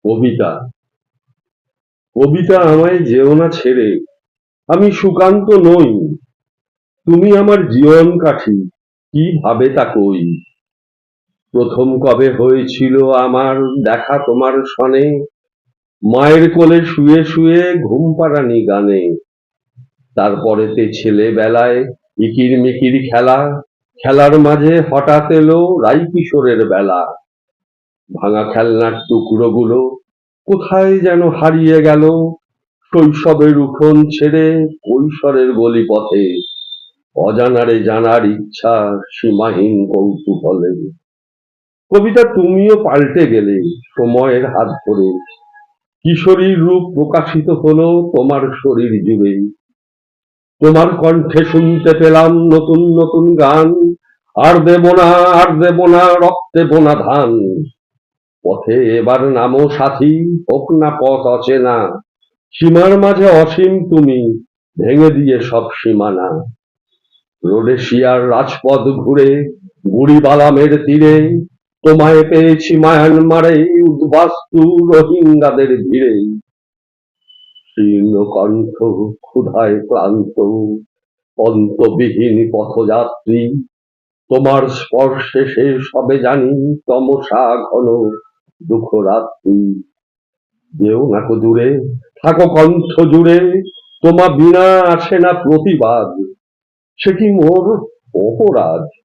কবিতা। কবিতা আমায় যেও না ছেড়ে, আমি সুকান্ত নই। তুমি আমার জীবন কাঠি, কি ভাবে তা কই। প্রথম কবে হয়েছিল আমার দেখা তোমার সনে, মায়ের কোলে শুয়ে শুয়ে ঘুম পাড়ানি গানে। তারপরেতে ছেলেবেলায় ইকির মিকির খেলা, খেলার মাঝে হঠাৎ এলো রাইকিশোরের বেলা। ভাঙা খেলনার টুকরোগুলো কোথায় যেন হারিয়ে গেল, শৈশবের উঠোন ছেড়ে কৈশোরের গলিপথে। অজানারে জানার ইচ্ছা, সীমাহীন কৌতূহলে। কবিতা, তুমিও পাল্টে গেলে সময়ের হাত ধরে। কিশোরীর রূপ প্রকাশিত হলো তোমার শরীর জুড়ে। তোমার কণ্ঠে শুনতে পেলাম নতুন নতুন গান। আর দেব না, আর দেব না, রক্তে বোনা ধান। পথে এবার নামো সাথী, হোক না পথ অচেনা। সীমার মাঝে অসীম তুমি, ভেঙে দিয়ে সব সীমানা। রোডেশিয়ার রাজপথ ঘুরে বুড়িবালামের তীরে, তোমায় পেয়েছি মায়ানমারে উদ্বাস্তু রোহিঙ্গাদের ভিড়ে। শীর্ণ কণ্ঠ, ক্ষুধায় ক্লান্ত, অন্তবিহীন পথযাত্রী। তোমার স্পর্শে শেষ হবে জানি তমসা ঘন দুঃখ রাত্রি। যেও না কো দূরে, থাকো কণ্ঠ জুড়ে, তোমা বিনা আসে না প্রতিবাদ। সে কি মোর অপরাধ?